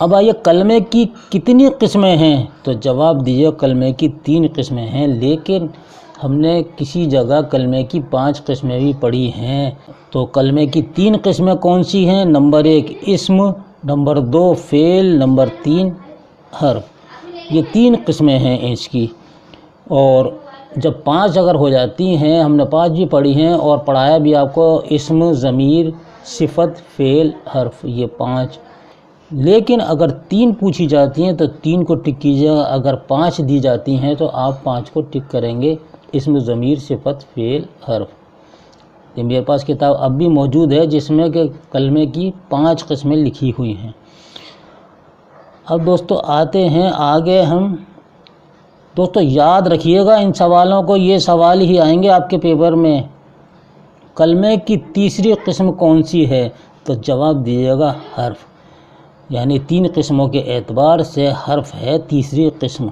اب آئیے کلمے کی کتنی قسمیں ہیں، تو جواب دیجیے کلمے کی 3 قسمیں ہیں، لیکن ہم نے کسی جگہ کلمے کی 5 قسمیں بھی پڑھی ہیں۔ تو کلمے کی 3 قسمیں کون سی ہیں؟ نمبر 1 اسم، نمبر 2 فعل، نمبر 3 حرف۔ یہ 3 قسمیں ہیں اس کی، اور جب 5 اگر ہو جاتی ہیں، ہم نے 5 بھی پڑھی ہیں اور پڑھایا بھی آپ کو، اسم، ضمیر، صفت، فعل، حرف، یہ 5۔ لیکن اگر 3 پوچھی جاتی ہیں تو 3 کو ٹک کیجیے گا، اگر 5 دی جاتی ہیں تو آپ 5 کو ٹک کریں گے، اسم، ضمیر، صفت، فعل، حرف۔ یہ میرے پاس کتاب اب بھی موجود ہے جس میں کہ کلمے کی 5 قسمیں لکھی ہوئی ہیں۔ اب دوستو آتے ہیں آگے ہم، دوستو یاد رکھیے گا ان سوالوں کو، یہ سوال ہی آئیں گے آپ کے پیپر میں۔ کلمے کی تیسری قسم کون سی ہے؟ تو جواب دیجیے گا حرف، یعنی 3 قسموں کے اعتبار سے حرف ہے تیسری قسم،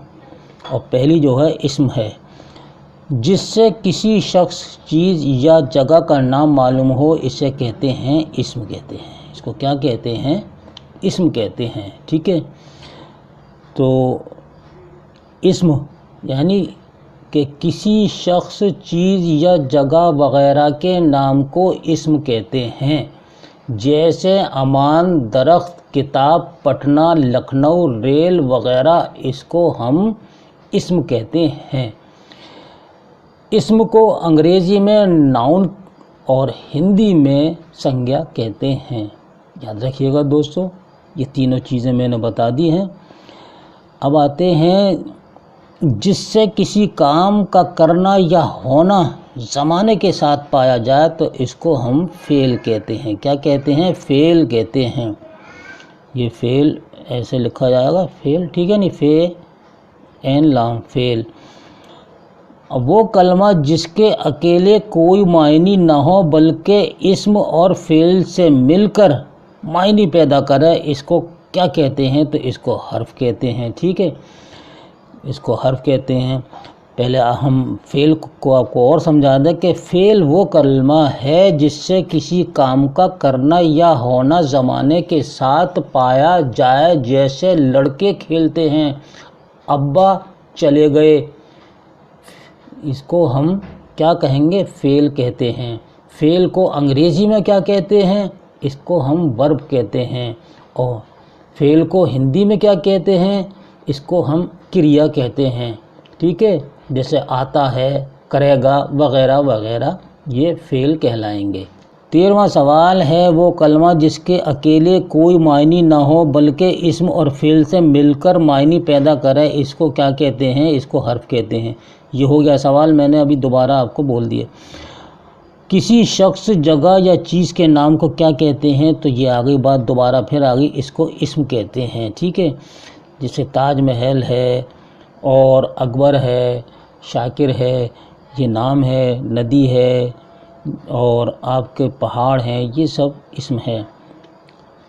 اور پہلی جو ہے اسم ہے، جس سے کسی شخص، چیز یا جگہ کا نام معلوم ہو، اسے کہتے ہیں اسم کہتے ہیں۔ اس کو کیا کہتے ہیں؟ اسم کہتے ہیں، ٹھیک ہے۔ تو اسم یعنی کہ کسی شخص، چیز یا جگہ وغیرہ کے نام کو اسم کہتے ہیں، جیسے امان، درخت، کتاب، پٹنہ، لکھنؤ، ریل وغیرہ، اس کو ہم اسم کہتے ہیں۔ اسم کو انگریزی میں ناؤن اور ہندی میں سنگیا کہتے ہیں۔ یاد رکھیے گا دوستو، یہ تینوں چیزیں میں نے بتا دی ہیں۔ اب آتے ہیں، جس سے کسی کام کا کرنا یا ہونا زمانے کے ساتھ پایا جائے تو اس کو ہم فعل کہتے ہیں۔ کیا کہتے ہیں؟ فعل کہتے ہیں۔ یہ فعل ایسے لکھا جائے گا، فعل، ٹھیک ہے نہیں، فعل لام، فعل۔ اب وہ کلمہ جس کے اکیلے کوئی معنی نہ ہو بلکہ اسم اور فعل سے مل کر معنی پیدا کرے، اس کو کیا کہتے ہیں؟ تو اس کو حرف کہتے ہیں، ٹھیک ہے، اس کو حرف کہتے ہیں۔ پہلے ہم فعل کو آپ کو اور سمجھا دیں کہ فعل وہ کلمہ ہے جس سے کسی کام کا کرنا یا ہونا زمانے کے ساتھ پایا جائے، جیسے لڑکے کھیلتے ہیں، ابا چلے گئے، اس کو ہم کیا کہیں گے؟ فعل کہتے ہیں۔ فعل کو انگریزی میں کیا کہتے ہیں؟ اس کو ہم ورب کہتے ہیں، اور فعل کو ہندی میں کیا کہتے ہیں؟ اس کو ہم کریا کہتے ہیں، ٹھیک ہے، جیسے آتا ہے، کرے گا وغیرہ وغیرہ، یہ فعل کہلائیں گے۔ 13واں سوال ہے، وہ کلمہ جس کے اکیلے کوئی معنی نہ ہو بلکہ اسم اور فعل سے مل کر معنی پیدا کرے، اس کو کیا کہتے ہیں؟ اس کو حرف کہتے ہیں۔ یہ ہو گیا سوال، میں نے ابھی دوبارہ آپ کو بول دیا۔ کسی شخص، جگہ یا چیز کے نام کو کیا کہتے ہیں؟ تو یہ آگئی بات دوبارہ پھر آگئی، اس کو اسم کہتے ہیں، ٹھیک ہے، جیسے تاج محل ہے اور اکبر ہے، شاکر ہے، یہ نام ہے، ندی ہے اور آپ کے پہاڑ ہیں، یہ سب اسم ہے۔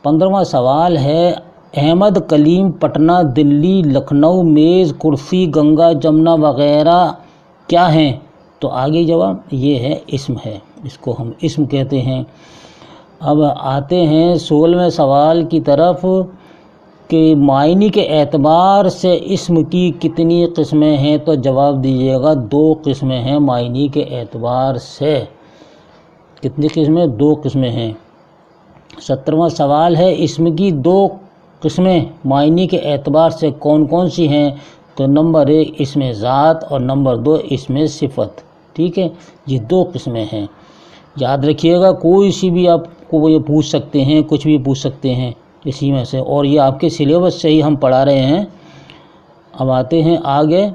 15واں سوال ہے، احمد، کلیم، پٹنہ، دلی، لکھنؤ، میز، کرسی، گنگا، جمنا وغیرہ کیا ہیں؟ تو آگے جواب یہ ہے، اسم ہے، اس کو ہم اسم کہتے ہیں۔ اب آتے ہیں 16ویں سوال کی طرف کہ معنی کے اعتبار سے اسم کی کتنی قسمیں ہیں؟ تو جواب دیجیے گا 2 قسمیں ہیں معنی کے اعتبار سے۔ کتنی قسمیں؟ 2 قسمیں ہیں۔ 17واں سوال ہے، اسم کی 2 قسمیں معنی کے اعتبار سے کون کون سی ہیں؟ تو نمبر 1 اسم ذات اور نمبر 2 اسم صفت، ٹھیک ہے، یہ 2 قسمیں ہیں۔ یاد رکھیے گا، کوئی سی بھی آپ کو یہ پوچھ سکتے ہیں، کچھ بھی پوچھ سکتے ہیں اسی میں سے، اور یہ آپ کے سلیبس سے ہی ہم پڑھا رہے ہیں۔ اب آتے ہیں آگے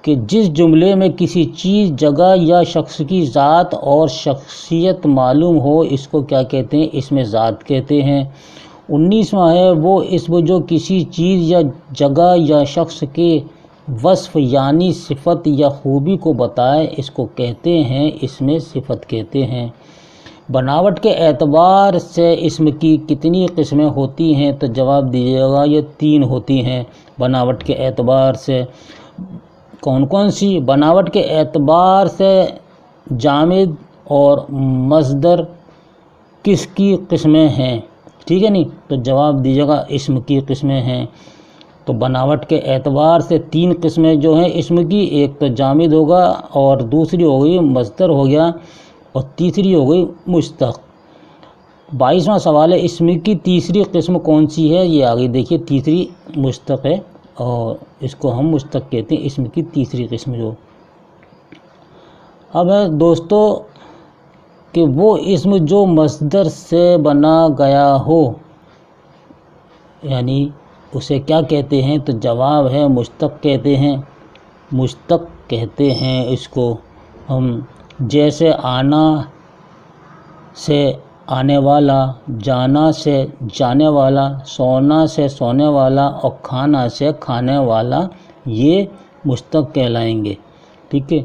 کہ جس جملے میں کسی چیز، جگہ یا شخص کی ذات اور شخصیت معلوم ہو، اس کو کیا کہتے ہیں؟ اسم ذات کہتے ہیں۔ 19واں ہے، وہ اسم جو کسی چیز یا جگہ یا شخص کے وصف یعنی صفت یا خوبی کو بتائے، اس کو کہتے ہیں اسم صفت کہتے ہیں۔ بناوٹ کے اعتبار سے اسم کی کتنی قسمیں ہوتی ہیں؟ تو جواب دیجیے گا یہ 3 ہوتی ہیں بناوٹ کے اعتبار سے۔ کون کون سی؟ بناوٹ کے اعتبار سے جامد اور مصدر کس کی قسمیں ہیں؟ ٹھیک ہے نہیں؟ تو جواب دیجیے گا اسم کی قسمیں ہیں۔ تو بناوٹ کے اعتبار سے 3 قسمیں جو ہیں اسم کی، ایک تو جامد ہوگا اور دوسری ہو گئی مصدر ہو گیا اور تیسری ہو گئی مشتق۔ 22واں سوال ہے اسم کی تیسری قسم کون سی ہے؟ یہ آگے دیکھیے تیسری مشتق ہے اور اس کو ہم مشتق کہتے ہیں، اسم کی تیسری قسم جو۔ اب ہے دوستو کہ وہ اسم جو مصدر سے بنا گیا ہو، یعنی اسے کیا کہتے ہیں؟ تو جواب ہے مشتق کہتے ہیں، مشتق کہتے ہیں اس کو ہم۔ جیسے آنا سے آنے والا، جانا سے جانے والا، سونا سے سونے والا اور کھانا سے کھانے والا، یہ مشتق کہلائیں گے، ٹھیک ہے۔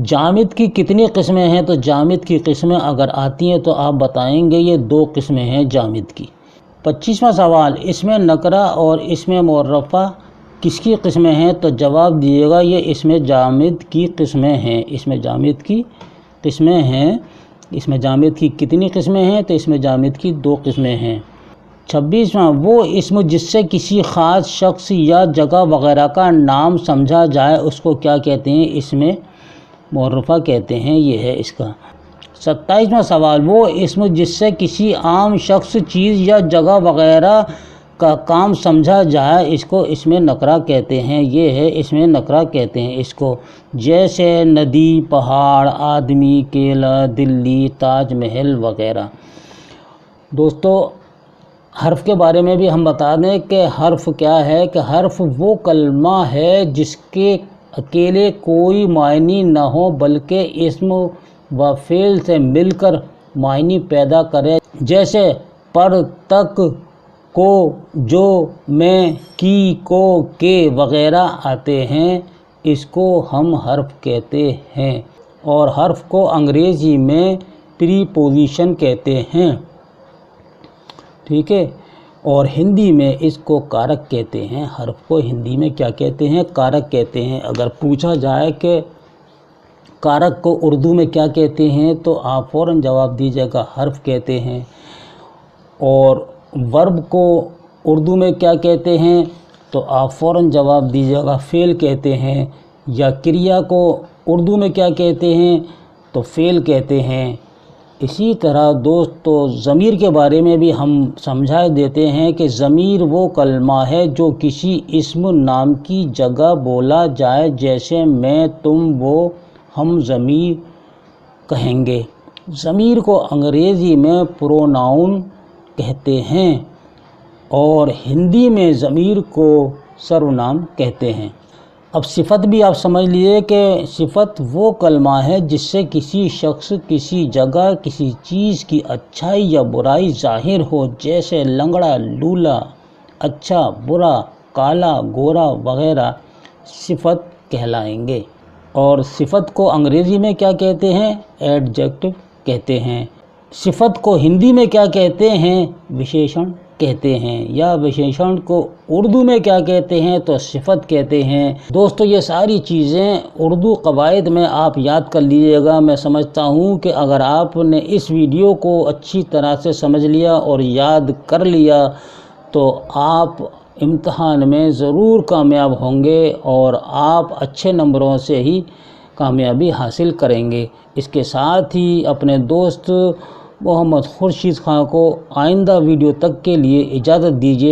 جامد کی کتنی قسمیں ہیں؟ تو جامد کی قسمیں اگر آتی ہیں تو آپ بتائیں گے یہ 2 قسمیں ہیں جامد کی۔ 25واں سوال اسم نکرہ اور اسم معرفہ کس کی قسمیں ہیں؟ تو جواب دیجیے گا یہ اسم جامد کی قسمیں ہیں، اسم جامد کی قسمیں ہیں۔ اسم جامد کی کتنی قسمیں ہیں؟ تو اسم جامد کی 2 قسمیں ہیں۔ 26واں وہ اسم جس سے کسی خاص شخص یا جگہ وغیرہ کا نام سمجھا جائے اس کو کیا کہتے ہیں؟ اسم معرفہ کہتے ہیں، یہ ہے اس کا۔ 27واں سوال وہ اسم جس سے کسی عام شخص، چیز یا جگہ وغیرہ کا کام سمجھا جائے اس کو اسم نکرہ کہتے ہیں، یہ ہے اسم نکرہ کہتے ہیں اس کو۔ جیسے ندی، پہاڑ، آدمی، کیلا، دلی، تاج محل وغیرہ۔ دوستو حرف کے بارے میں بھی ہم بتا دیں کہ حرف کیا ہے، کہ حرف وہ کلمہ ہے جس کے اکیلے کوئی معنی نہ ہو بلکہ اسم و فعل سے مل کر معنی پیدا کرے، جیسے پر، تک، کو، جو، میں، کی، کو، کے وغیرہ آتے ہیں، اس کو ہم حرف کہتے ہیں۔ اور حرف کو انگریزی میں پریپوزیشن کہتے ہیں، ٹھیک ہے، اور ہندی میں اس کو کارک کہتے ہیں۔ حرف کو ہندی میں کیا کہتے ہیں؟ کارک کہتے ہیں۔ اگر پوچھا جائے کہ کارک کو اردو میں کیا کہتے ہیں تو آپ فوراً جواب دیجیے گا حرف کہتے ہیں۔ اور ورب کو اردو میں کیا کہتے ہیں تو آپ فوراً جواب دیجیے گا فعل کہتے ہیں۔ یا کریا کو اردو میں کیا کہتے ہیں تو فعل کہتے ہیں۔ اسی طرح دوستو ضمیر کے بارے میں بھی ہم سمجھا دیتے ہیں کہ ضمیر وہ کلمہ ہے جو کسی اسم نام کی جگہ بولا جائے، جیسے میں، تم، وہ، ہم ضمیر کہیں گے۔ ضمیر کو انگریزی میں پروناؤن کہتے ہیں اور ہندی میں ضمیر کو سرونام کہتے ہیں۔ اب صفت بھی آپ سمجھ لیے کہ صفت وہ کلمہ ہے جس سے کسی شخص، کسی جگہ، کسی چیز کی اچھائی یا برائی ظاہر ہو، جیسے لنگڑا، لولا، اچھا، برا، کالا، گورا وغیرہ صفت کہلائیں گے۔ اور صفت کو انگریزی میں کیا کہتے ہیں؟ ایڈجیکٹو کہتے ہیں۔ صفت کو ہندی میں کیا کہتے ہیں؟ وشیشن کہتے ہیں۔ یا وشیشن کو اردو میں کیا کہتے ہیں تو صفت کہتے ہیں۔ دوستو یہ ساری چیزیں اردو قواعد میں آپ یاد کر لیجیے گا۔ میں سمجھتا ہوں کہ اگر آپ نے اس ویڈیو کو اچھی طرح سے سمجھ لیا اور یاد کر لیا تو آپ امتحان میں ضرور کامیاب ہوں گے اور آپ اچھے نمبروں سے ہی کامیابی حاصل کریں گے۔ اس کے ساتھ ہی اپنے دوست محمد خورشید خان کو آئندہ ویڈیو تک کے لیے اجازت دیجیے۔